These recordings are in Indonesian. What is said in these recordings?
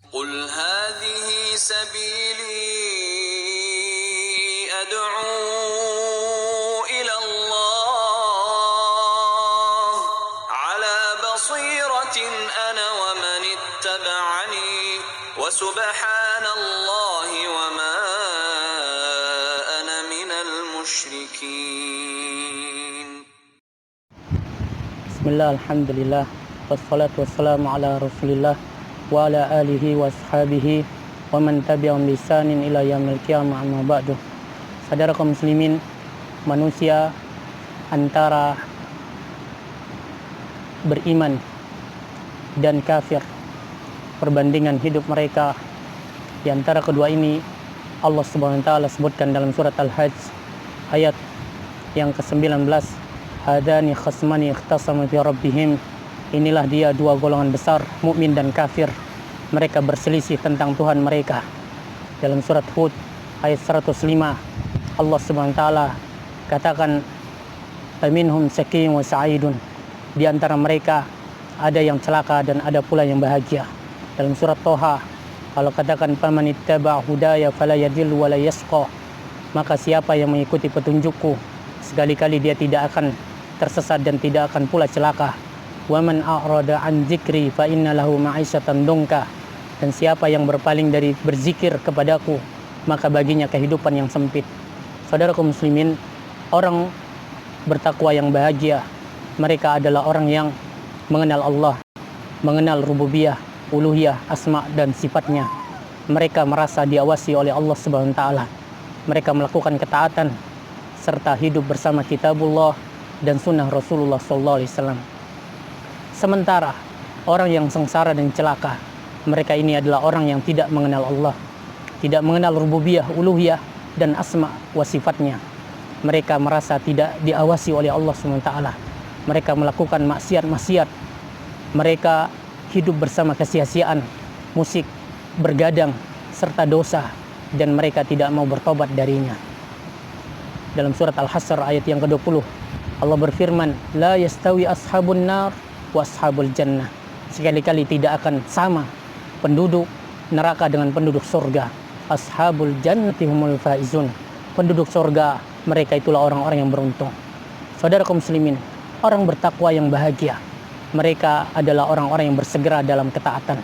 قل هذه سبيلي أدعو إلى الله على بصيرة أنا ومن اتبعني وسبحان الله وما أنا من المشركين. Bismillah, alhamdulillah, wassalatu wassalamu ala rasulillah wa ala alihi wa ashabihi wa man tabi'ahum bi ihsanin ila yaumil qiyamah, amma ba'du. Saudara kaum muslimin, manusia antara beriman dan kafir, perbandingan hidup mereka di antara kedua ini Allah Subhanahu wa taala sebutkan dalam surat Al-Hajj ayat yang ke-19. Hadani khasmani ikhtasamu fi rabbihim. Inilah dia dua golongan besar, mukmin dan kafir. Mereka berselisih tentang Tuhan mereka. Dalam surat Hud ayat 105, Allah Subhanahu wa taala katakan, "Faminhum syaqiyyun wa sa'idun." Di antara mereka ada yang celaka dan ada pula yang bahagia. Dalam surat Toha Allah katakan, "Faman ittaba'a hudaya fala yadhillu wa la yashqa." Maka siapa yang mengikuti petunjukku, sekali-kali dia tidak akan tersesat dan tidak akan pula celaka. Wa man a'rada an dzikri fa inna lahu ma'isyatan dongka. Dan siapa yang berpaling dari berzikir kepadaku, maka baginya kehidupan yang sempit. Saudara kaum muslimin, orang bertakwa yang bahagia, mereka adalah orang yang mengenal Allah, mengenal rububiyah, uluhiyah, asma dan sifatnya. Mereka merasa diawasi oleh Allah Subhanahu wa taala. Mereka melakukan ketaatan serta hidup bersama kitabullah dan sunnah Rasulullah SAW. Sementara orang yang sengsara dan celaka, mereka ini adalah orang yang tidak mengenal Allah, tidak mengenal rububiyah, uluhiyah dan asma wa sifatnya. Mereka merasa tidak diawasi oleh Allah SWT. Mereka melakukan maksiat-maksiat. Mereka hidup bersama kesia-siaan, musik, bergadang, serta dosa, dan mereka tidak mau bertobat darinya. Dalam surat Al-Hasr ayat yang ke-20, Allah berfirman, "La yastawi ashabun nar wa ashabul jannah." Sekali-kali tidak akan sama penduduk neraka dengan penduduk surga. Ashabul jannati humul faizun. Penduduk surga, mereka itulah orang-orang yang beruntung. Saudara kaum muslimin, orang bertakwa yang bahagia, mereka adalah orang-orang yang bersegera dalam ketaatan.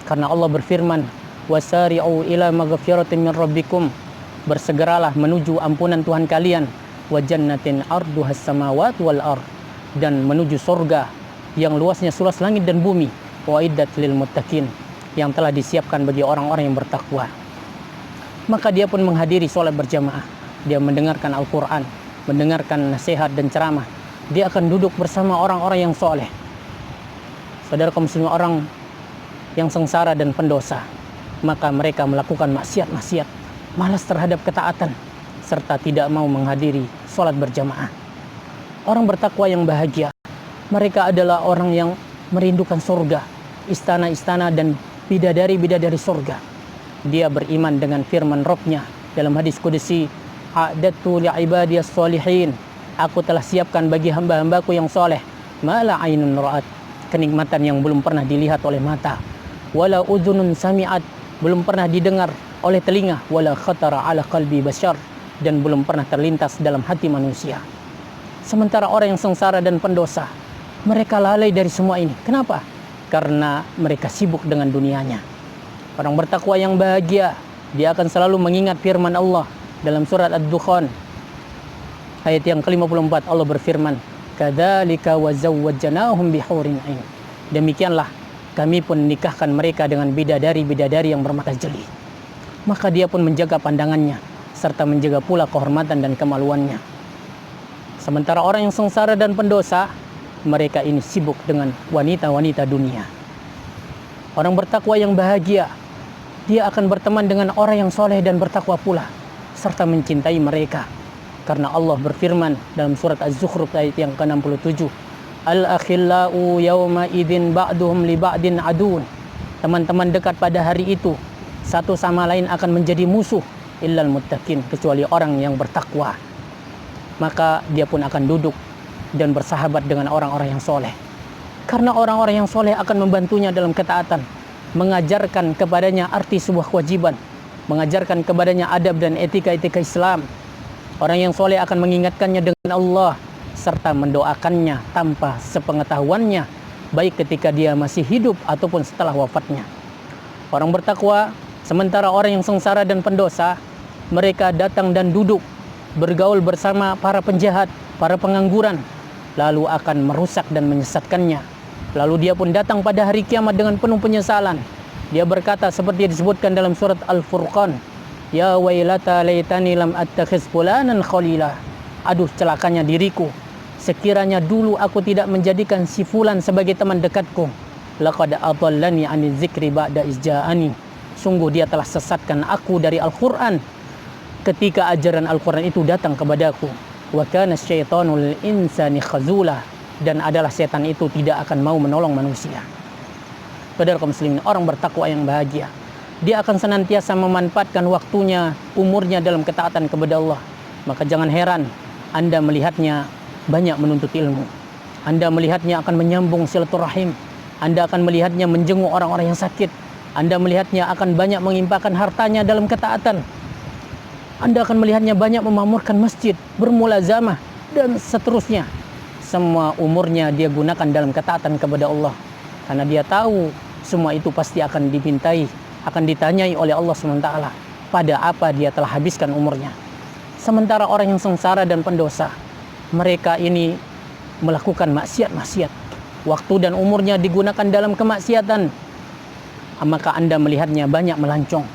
Karena Allah berfirman, "Wasari'u ila maghfiratin min rabbikum." Bersegeralah menuju ampunan Tuhan kalian, wa jannatin arduhas samawati wal ard, dan menuju surga yang luasnya seluas langit dan bumi, wa iddat lil muttaqin, yang telah disiapkan bagi orang-orang yang bertakwa. Maka dia pun menghadiri sholat berjamaah, dia mendengarkan Al-Quran, mendengarkan nasihat dan ceramah. Dia akan duduk bersama orang-orang yang soleh. Saudara kaum muslimin, orang yang sengsara dan pendosa, maka mereka melakukan maksiat-maksiat, malas terhadap ketaatan, serta tidak mau menghadiri sholat berjamaah. Orang bertakwa yang bahagia, mereka adalah orang yang merindukan surga, istana-istana dan bidadari-bidadari surga. Dia beriman dengan firman Rabb-Nya dalam hadis qudsi, "A'dadtu li'ibadiyas sholihin." Aku telah siapkan bagi hamba-hambaku yang soleh, ma la ainun ra'at, kenikmatan yang belum pernah dilihat oleh mata, wala udhunun sami'at, belum pernah didengar oleh telinga, wala khatara ala qalbi bashar, dan belum pernah terlintas dalam hati manusia. Sementara orang yang sengsara dan pendosa, mereka lalai dari semua ini. Kenapa? Karena mereka sibuk dengan dunianya. Orang bertakwa yang bahagia, dia akan selalu mengingat firman Allah dalam surat Ad-Dukhan ayat yang ke-54. Allah berfirman, "Kadzalika wa zawwajnahum bihurin 'ain." Demikianlah kami pun nikahkan mereka dengan bidadari-bidadari yang bermata jeli. Maka dia pun menjaga pandangannya, serta menjaga pula kehormatan dan kemaluannya. Sementara orang yang sengsara dan pendosa, mereka ini sibuk dengan wanita-wanita dunia. Orang bertakwa yang bahagia, dia akan berteman dengan orang yang soleh dan bertakwa pula, serta mencintai mereka. Karena Allah berfirman dalam surat Az-Zukhruf ayat yang ke-67, "Al-akhillau yawma idzin ba'duhum li ba'din adun." Teman-teman dekat pada hari itu satu sama lain akan menjadi musuh, illal muttaqin, kecuali orang yang bertakwa. Maka dia pun akan duduk dan bersahabat dengan orang-orang yang soleh. Karena orang-orang yang soleh akan membantunya dalam ketaatan. mengajarkan kepadanya arti sebuah kewajiban, mengajarkan kepadanya adab dan etika-etika Islam. Orang yang soleh akan mengingatkannya dengan Allah serta mendoakannya tanpa sepengetahuannya, baik ketika dia masih hidup ataupun setelah wafatnya. Orang bertakwa, sementara orang yang sengsara dan pendosa, mereka datang dan duduk bergaul bersama para penjahat, para pengangguran, lalu akan merusak dan menyesatkannya. Lalu dia pun datang pada hari kiamat dengan penuh penyesalan. Dia berkata seperti yang disebutkan dalam surat Al-Furqan, ya wailata laitani lam attakhiz fulanan khalila. Aduh celakanya diriku, sekiranya dulu aku tidak menjadikan si fulan sebagai teman dekatku. Laqad adallani 'ani dzikri ba'da izja'ani. Sungguh dia telah sesatkan aku dari Al-Qur'an ketika ajaran Al-Qur'an itu datang kepadaku. Wa kana syaitanu lil insani khazula. Dan adalah setan itu tidak akan mau menolong manusia. Saudara kaum muslimin, orang bertakwa yang bahagia, dia akan senantiasa memanfaatkan waktunya, umurnya dalam ketaatan kepada Allah. Maka jangan heran Anda melihatnya banyak menuntut ilmu. Anda melihatnya akan menyambung silaturahim. Anda akan melihatnya menjenguk orang-orang yang sakit. Anda melihatnya akan banyak mengimpakkan hartanya dalam ketaatan. Anda akan melihatnya banyak memamurkan masjid, bermulazamah, dan seterusnya. Semua umurnya dia gunakan dalam ketaatan kepada Allah. Karena dia tahu semua itu pasti akan dimintai, akan ditanyai oleh Allah SWT. Pada apa dia telah habiskan umurnya. Sementara orang yang sengsara dan pendosa, mereka ini melakukan maksiat-maksiat. Waktu dan umurnya digunakan dalam kemaksiatan. Maka Anda melihatnya banyak melancong,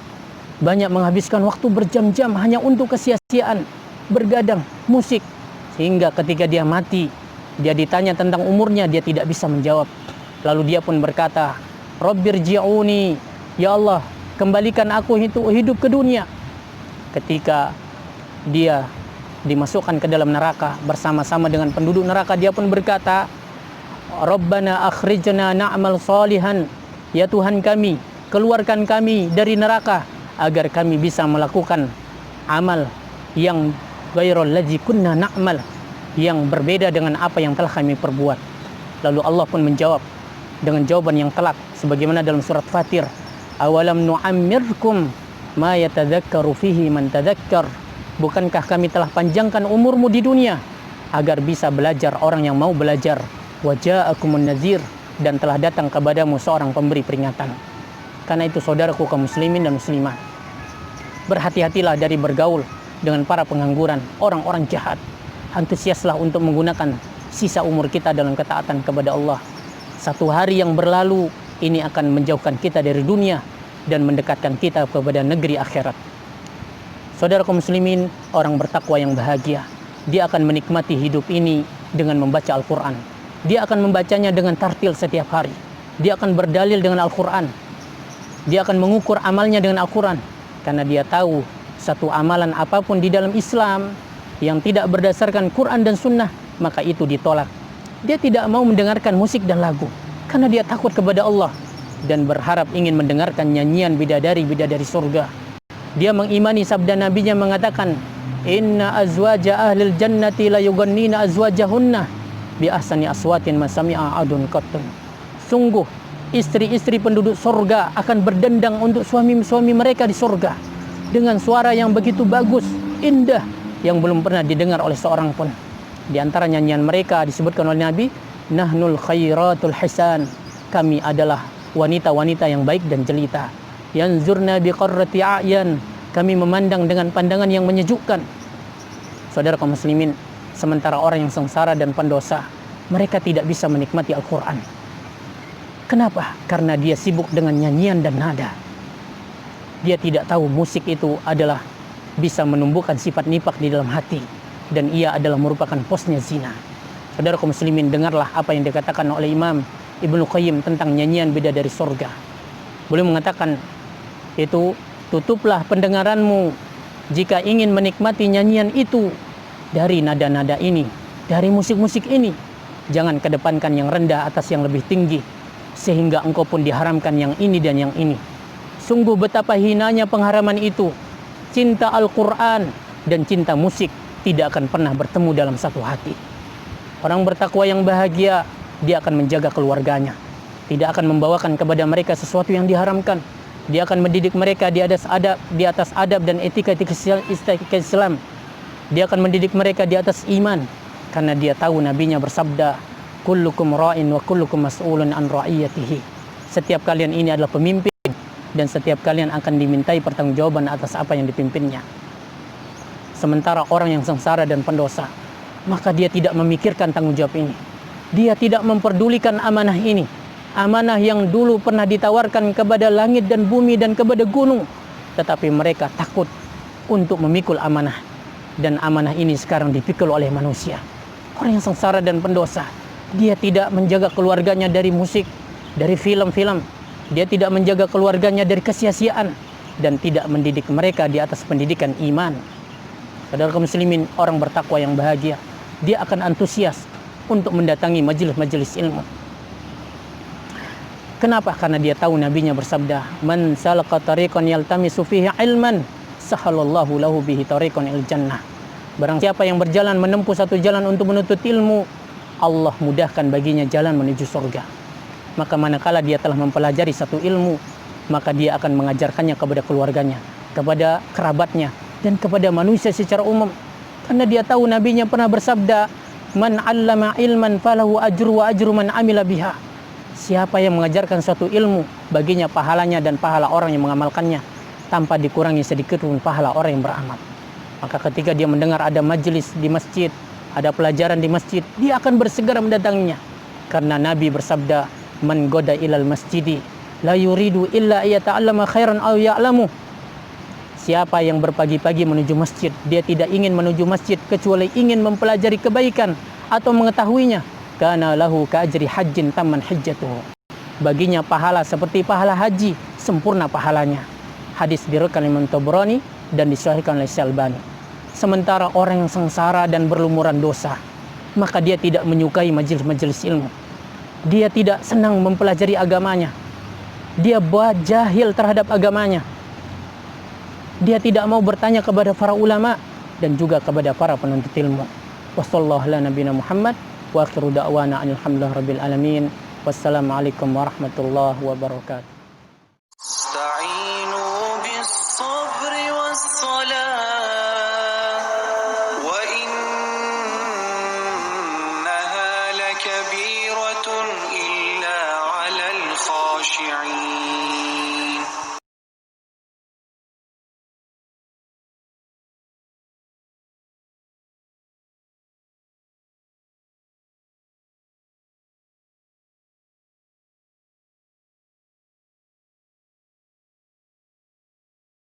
banyak menghabiskan waktu berjam-jam hanya untuk kesia-siaan, bergadang, musik. Sehingga ketika dia mati, dia ditanya tentang umurnya, dia tidak bisa menjawab. Lalu dia pun berkata, Rabbirji'uni, ya Allah, kembalikan aku hidup ke dunia. Ketika dia dimasukkan ke dalam neraka bersama-sama dengan penduduk neraka, dia pun berkata, Rabbana akhrijna na'mal salihan. Ya Tuhan kami, keluarkan kami dari neraka agar kami bisa melakukan amal yang ghairul ladzi kunna na'mal, yang berbeda dengan apa yang telah kami perbuat. Lalu Allah pun menjawab dengan jawaban yang telak sebagaimana dalam surat Fatir, awalam nu'ammirkum ma yatadzakkaru fihi man tadzakkar. Bukankah kami telah panjangkan umurmu di dunia agar bisa belajar orang yang mau belajar. Wa ja'akumun nadzir, dan telah datang kepadamu seorang pemberi peringatan. Karena itu saudaraku kaum muslimin dan muslimah, berhati-hatilah dari bergaul dengan para pengangguran, orang-orang jahat. Antusiaslah untuk menggunakan sisa umur kita dalam ketaatan kepada Allah. Satu hari yang berlalu ini akan menjauhkan kita dari dunia dan mendekatkan kita kepada negeri akhirat. Saudara kaum muslimin, orang bertakwa yang bahagia, dia akan menikmati hidup ini dengan membaca Al-Quran. Dia akan membacanya dengan tartil setiap hari. Dia akan berdalil dengan Al-Quran. Dia akan mengukur amalnya dengan Al-Quran. Karena dia tahu satu amalan apapun di dalam Islam yang tidak berdasarkan Quran dan Sunnah, maka itu ditolak. Dia tidak mau mendengarkan musik dan lagu karena dia takut kepada Allah dan berharap ingin mendengarkan nyanyian bidadari-bidadari surga. Dia mengimani sabda nabinya mengatakan, inna azwaja ahlil jannati la yugannina azwajahunna bi ahsani aswatin ma sami'a adun qattun. Sungguh istri-istri penduduk surga akan berdendang untuk suami-suami mereka di surga dengan suara yang begitu bagus, indah, yang belum pernah didengar oleh seorang pun. Di antara nyanyian mereka disebutkan oleh Nabi, nahnul khairatul hisan, kami adalah wanita-wanita yang baik dan jelita. Yanzurna biqarrati a'yan, kami memandang dengan pandangan yang menyejukkan. Saudara kaum muslimin, sementara orang yang sengsara dan pendosa, mereka tidak bisa menikmati Al-Quran. Kenapa? Karena dia sibuk dengan nyanyian dan nada. Dia tidak tahu musik itu adalah bisa menumbuhkan sifat nifak di dalam hati, dan ia adalah merupakan posnya zina. Saudara kaum muslimin, dengarlah apa yang dikatakan oleh Imam Ibnu Qayyim tentang nyanyian bidadari surga. Beliau mengatakan, itu tutuplah pendengaranmu jika ingin menikmati nyanyian itu dari nada-nada ini, dari musik-musik ini. Jangan kedepankan yang rendah atas yang lebih tinggi, sehingga engkau pun diharamkan yang ini dan yang ini. Sungguh betapa hinanya pengharaman itu. Cinta Al-Quran dan cinta musik tidak akan pernah bertemu dalam satu hati. Orang bertakwa yang bahagia, dia akan menjaga keluarganya. tidak akan membawakan kepada mereka sesuatu yang diharamkan. Dia akan mendidik mereka di atas adab dan etika Islam. Dia akan mendidik mereka di atas iman, karena dia tahu nabinya bersabda, kullukum ra'in wa kullukum mas'ulun an ra'iyatihi. Setiap kalian ini adalah pemimpin, dan setiap kalian akan dimintai pertanggungjawaban atas apa yang dipimpinnya. Sementara orang yang sengsara dan pendosa, maka dia tidak memikirkan tanggung jawab ini. Dia tidak memperdulikan amanah ini. Amanah yang dulu pernah ditawarkan kepada langit dan bumi dan kepada gunung, tetapi mereka takut untuk memikul amanah, dan amanah ini sekarang dipikul oleh manusia. Orang yang sengsara dan pendosa, dia tidak menjaga keluarganya dari musik, dari film-film. Dia tidak menjaga keluarganya dari kesia-siaan, dan tidak mendidik mereka di atas pendidikan iman. Saudara kaum muslimin, orang bertakwa yang bahagia, dia akan antusias untuk mendatangi majelis-majelis ilmu. Kenapa? Karena dia tahu nabinya bersabda, man salaka tariqan yaltamisu fihi ilman sahalallahu lahu bihi tariqan il jannah. Barang siapa yang berjalan menempuh satu jalan untuk menuntut ilmu, Allah mudahkan baginya jalan menuju surga. Maka manakala dia telah mempelajari satu ilmu, maka dia akan mengajarkannya kepada keluarganya, kepada kerabatnya, dan kepada manusia secara umum. Karena dia tahu nabinya pernah bersabda, man 'allama ilman falahu ajru wa ajru man 'amila biha. Siapa yang mengajarkan suatu ilmu, baginya pahalanya dan pahala orang yang mengamalkannya, tanpa dikurangi sedikit pun pahala orang yang beramal. Maka ketika dia mendengar ada majelis di masjid, ada pelajaran di masjid, dia akan bersegera mendatanginya. Karena Nabi bersabda, man goda ilal masjidi la yuridu illa yata'allama khairan aw ya'lamu. Siapa yang berpagi-pagi menuju masjid, dia tidak ingin menuju masjid kecuali ingin mempelajari kebaikan atau mengetahuinya. Kana lahu ka'ajri hajjin tamman hajjatuhu. Baginya pahala seperti pahala haji, sempurna pahalanya. Hadis diriwayatkan Imam Tabrani dan disahihkan oleh Syalbani. Sementara orang yang sengsara dan berlumuran dosa, maka dia tidak menyukai majelis-majelis ilmu. Dia tidak senang mempelajari agamanya. Dia jahil terhadap agamanya. Dia tidak mau bertanya kepada para ulama dan juga kepada para penuntut ilmu. Wassallallahu ala nabiyina Muhammad wa akhiru da'wana alhamdulillahi rabbil alamin. Wassalamualaikum warahmatullahi wabarakatuh.